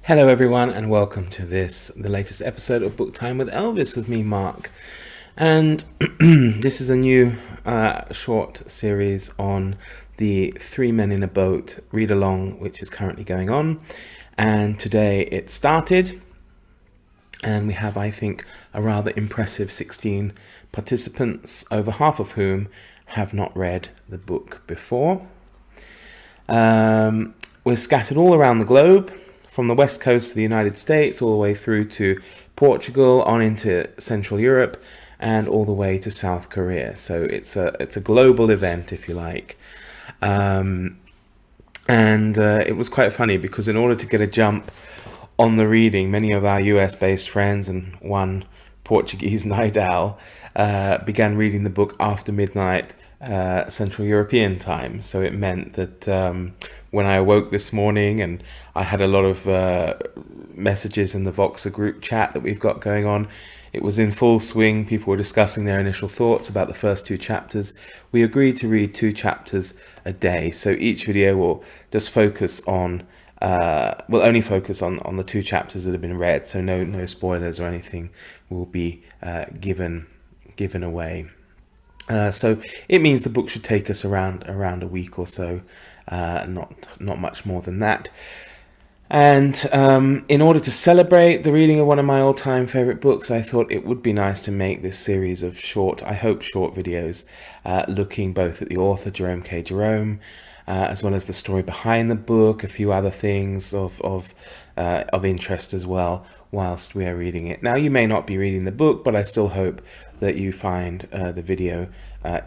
Hello everyone and welcome to the latest episode of Book Time with Elvis with me, Mark. And this is a new short series on the Three Men in a Boat read along, which is currently going on. And today it started, and we have, I think, a rather impressive 16 participants, over half of whom have not read the book before. We're scattered all around the globe, from the west coast of the United States all the way through to Portugal, on into Central Europe, and all the way to South Korea. So it's a global event, if you like. And it was quite funny because in order to get a jump on the reading, many of our US-based friends and one Portuguese night owl began reading the book after midnight Central European time. So it meant that when I awoke this morning, and I had a lot of messages in the Voxer group chat that we've got going on, it was in full swing. People were discussing their initial thoughts about the first two chapters. We agreed to read 2 chapters a day, so each video will just focus on will only focus on the 2 chapters that have been read, so no spoilers or anything will be given away. So it means the book should take us around a week or so, not much more than that. And in order to celebrate the reading of one of my all-time favorite books, I thought it would be nice to make this series of short videos looking both at the author, Jerome K. Jerome, as well as the story behind the book, a few other things of interest as well whilst we are reading it. Now, you may not be reading the book, but I still hope that you find the video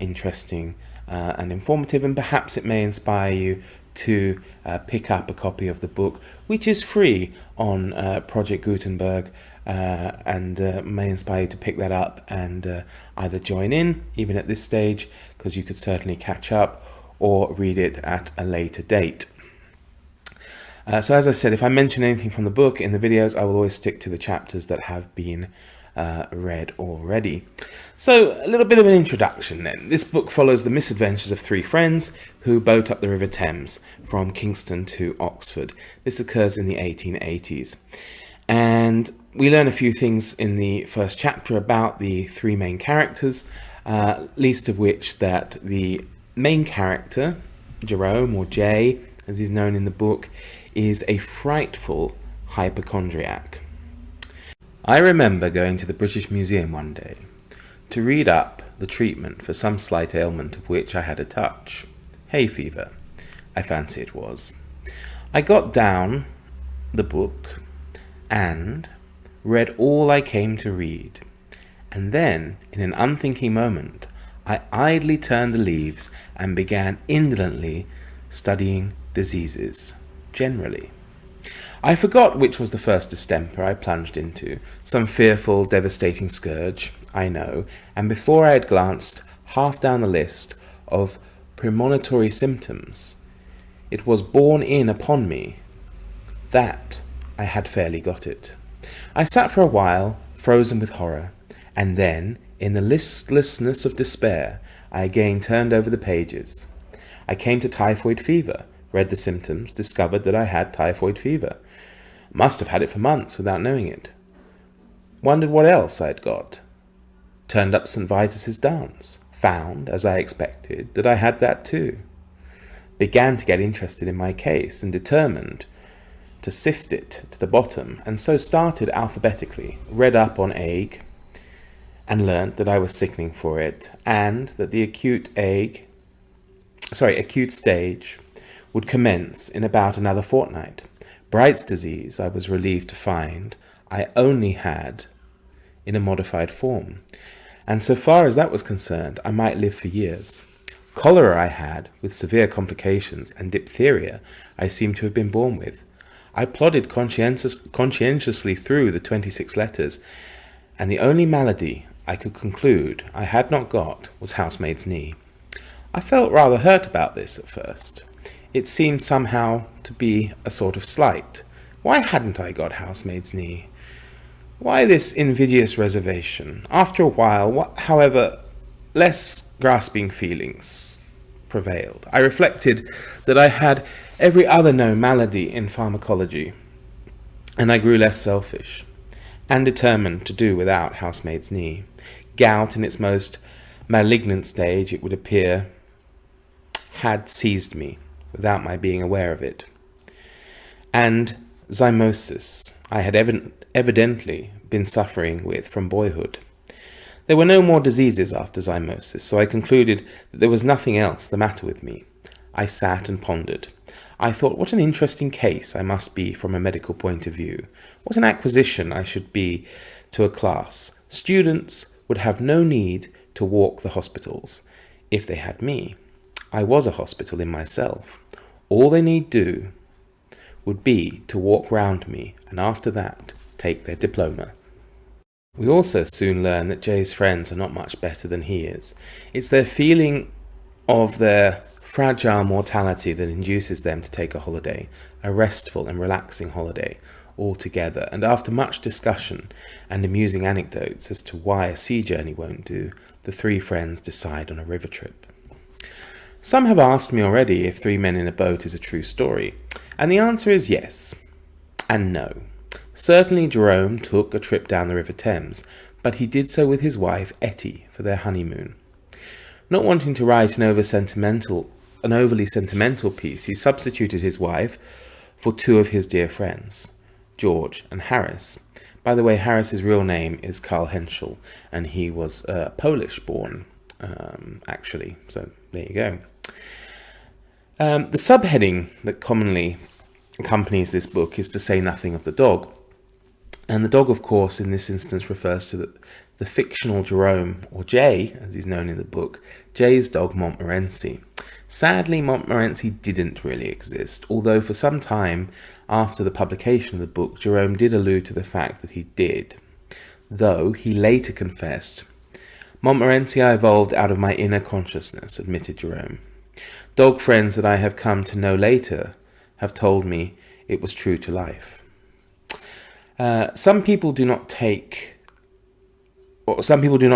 interesting and informative, and perhaps it may inspire you to pick up a copy of the book, which is free on Project Gutenberg, and may inspire you to pick that up and either join in, even at this stage, because you could certainly catch up, or read it at a later date. So as I said, if I mention anything from the book in the videos, I will always stick to the chapters that have been read already. So a little bit of an introduction then. This book follows the misadventures of 3 friends who boat up the River Thames from Kingston to Oxford. This occurs in the 1880s. And we learn a few things in the first chapter about the 3 main characters, least of which that the main character, Jerome, or Jay, as he's known in the book, is a frightful hypochondriac. I remember going to the British Museum one day to read up the treatment for some slight ailment of which I had a touch. Hay fever, I fancy it was. I got down the book and read all I came to read, and then, in an unthinking moment, I idly turned the leaves and began indolently studying diseases generally. I forgot which was the first distemper I plunged into, some fearful, devastating scourge, I know, and before I had glanced half down the list of premonitory symptoms, it was borne in upon me that I had fairly got it. I sat for a while, frozen with horror, and then, in the listlessness of despair, I again turned over the pages. I came to typhoid fever, read the symptoms, discovered that I had typhoid fever. Must have had it for months without knowing it. Wondered what else I'd got. Turned up St. Vitus's dance. Found, as I expected, that I had that too. Began to get interested in my case and determined to sift it to the bottom, and so started alphabetically, read up on ague, and learnt that I was sickening for it, and that the acute stage would commence in about another fortnight. Bright's disease, I was relieved to find, I only had in a modified form, and so far as that was concerned, I might live for years. Cholera I had, with severe complications, and diphtheria I seemed to have been born with. I plodded conscientiously through the 26 letters, and the only malady I could conclude I had not got was housemaid's knee. I felt rather hurt about this at first. It seemed somehow to be a sort of slight. Why hadn't I got housemaid's knee? Why this invidious reservation? After a while, however, less grasping feelings prevailed. I reflected that I had every other known malady in pharmacology, and I grew less selfish, and determined to do without housemaid's knee. Gout, in its most malignant stage, it would appear, had seized me, without my being aware of it. And zymosis I had evidently been suffering with from boyhood. There were no more diseases after zymosis, so I concluded that there was nothing else the matter with me. I sat and pondered. I thought what an interesting case I must be from a medical point of view. What an acquisition I should be to a class. Students would have no need to walk the hospitals if they had me. I was a hospital in myself. All they need do would be to walk round me, and after that, take their diploma. We also soon learn that Jay's friends are not much better than he is. It's their feeling of their fragile mortality that induces them to take a holiday, a restful and relaxing holiday, all together, and after much discussion and amusing anecdotes as to why a sea journey won't do, the three friends decide on a river trip. Some have asked me already if Three Men in a Boat is a true story, and the answer is yes and no. Certainly Jerome took a trip down the River Thames, but he did so with his wife Etty for their honeymoon. Not wanting to write an overly sentimental piece, he substituted his wife for two of his dear friends, George and Harris. By the way, Harris's real name is Karl Henschel, and he was Polish-born, actually. So there you go. The subheading that commonly accompanies this book is To Say Nothing of the Dog. And the dog, of course, in this instance refers to the fictional Jerome, or Jay, as he's known in the book, Jay's dog Montmorency. Sadly, Montmorency didn't really exist, although for some time after the publication of the book, Jerome did allude to the fact that he did, though he later confessed, "Montmorency I evolved out of my inner consciousness," admitted Jerome. Dog friends that I have come to know later have told me it was true to life. Some people do not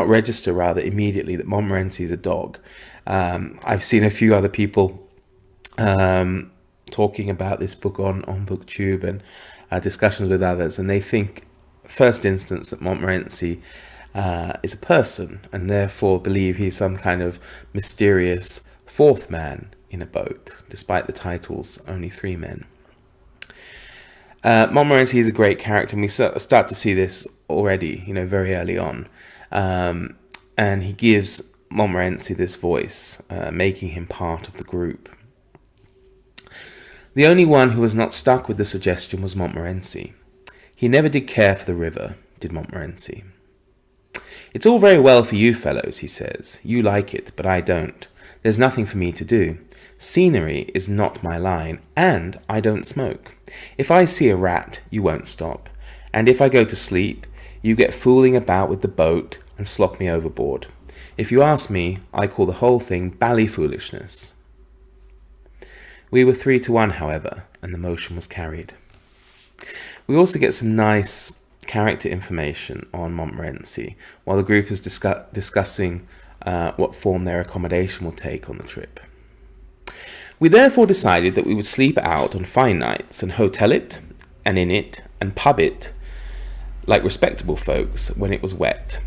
register immediately that Montmorency is a dog. I've seen a few other people talking about this book on BookTube and discussions with others, and they think, first instance, that Montmorency is a person, and therefore believe he's some kind of mysterious fourth man in a boat, despite the title's only three men. Montmorency is a great character, and we start to see this already, very early on. And he gives Montmorency this voice, making him part of the group. The only one who was not stuck with the suggestion was Montmorency. He never did care for the river, did Montmorency. "It's all very well for you fellows," he says. "You like it, but I don't. There's nothing for me to do. Scenery is not my line, and I don't smoke. If I see a rat, you won't stop. And if I go to sleep, you get fooling about with the boat and slop me overboard. If you ask me, I call the whole thing bally foolishness." We were 3-1, however, and the motion was carried. We also get some nice character information on Montmorency, while the group is discussing what form their accommodation will take on the trip. "We therefore decided that we would sleep out on fine nights and hotel it, and in it, and pub it, like respectable folks, when it was wet,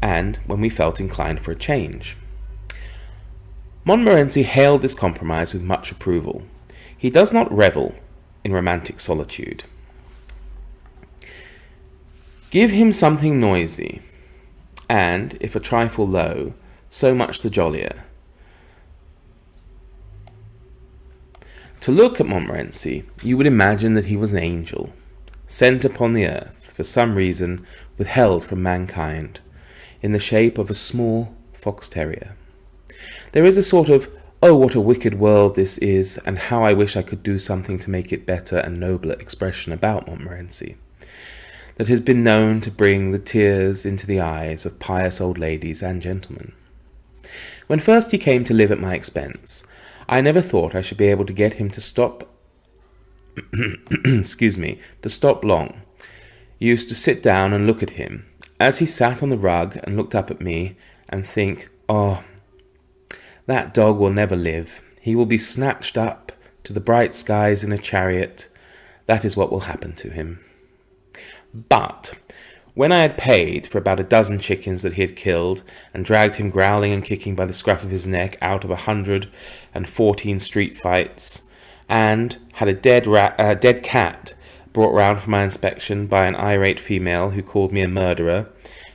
and when we felt inclined for a change." Montmorency hailed this compromise with much approval. He does not revel in romantic solitude. Give him something noisy, and, if a trifle low, so much the jollier. To look at Montmorency, you would imagine that he was an angel, sent upon the earth, for some reason withheld from mankind, in the shape of a small fox terrier. There is a sort of, "Oh, what a wicked world this is, and how I wish I could do something to make it better and nobler" expression about Montmorency, that has been known to bring the tears into the eyes of pious old ladies and gentlemen. When first he came to live at my expense, I never thought I should be able to get him to stop to stop long. Used to sit down and look at him, as he sat on the rug and looked up at me, and think, "Oh, that dog will never live. He will be snatched up to the bright skies in a chariot. That is what will happen to him." But when I had paid for about a dozen chickens that he had killed, and dragged him growling and kicking by the scruff of his neck out of 114 street fights, and had a dead cat brought round for my inspection by an irate female who called me a murderer,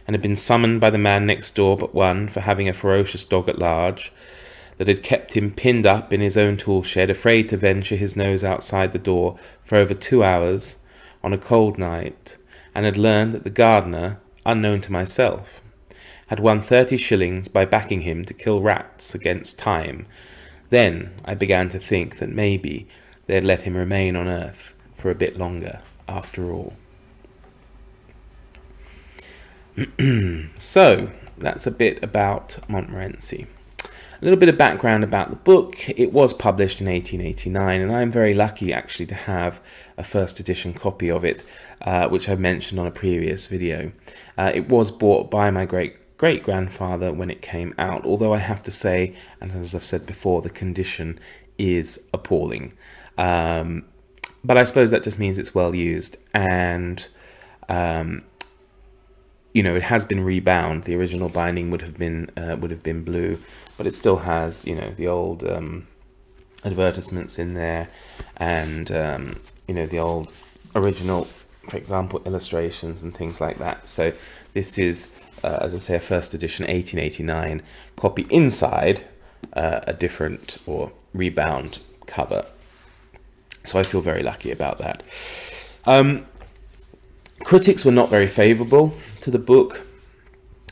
and had been summoned by the man next door but one for having a ferocious dog at large, that had kept him pinned up in his own tool shed, afraid to venture his nose outside the door for over 2 hours on a cold night, and had learned that the gardener, unknown to myself, had won 30 shillings by backing him to kill rats against time, then I began to think that maybe they had let him remain on earth for a bit longer after all. So, that's a bit about Montmorency. A little bit of background about the book. It was published in 1889, and I'm very lucky actually to have a first edition copy of it, which I mentioned on a previous video. It was bought by my great-grandfather when it came out, although I have to say, and as I've said before, the condition is appalling. But I suppose that just means it's well used, and it has been rebound. The original binding would have been blue, but it still has, the old advertisements in there, and the old original, for example, illustrations and things like that. So this is, as I say, a first edition 1889 copy inside a different or rebound cover. So I feel very lucky about that. Critics were not very favourable to the book,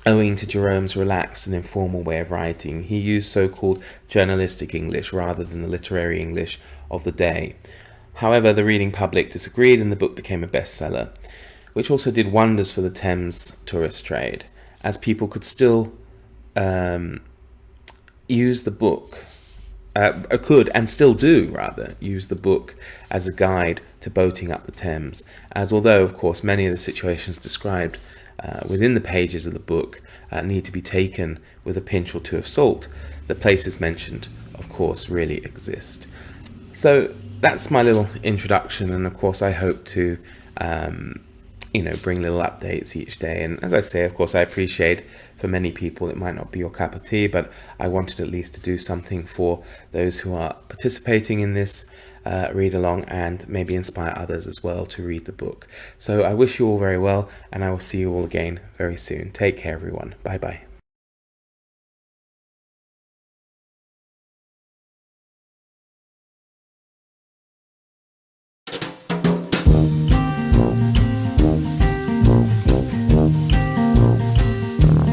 owing to Jerome's relaxed and informal way of writing. He used so-called journalistic English rather than the literary English of the day. However, the reading public disagreed, and the book became a bestseller, which also did wonders for the Thames tourist trade, as people could still use the book, could and still do rather use the book as a guide to boating up the Thames, as although of course many of the situations described within the pages of the book need to be taken with a pinch or two of salt, the places mentioned of course really exist. So that's my little introduction, and of course I hope to bring little updates each day. And as I say, of course, I appreciate for many people it might not be your cup of tea, but I wanted at least to do something for those who are participating in this read along, and maybe inspire others as well to read the book. So I wish you all very well, and I will see you all again very soon. Take care, everyone. Bye bye.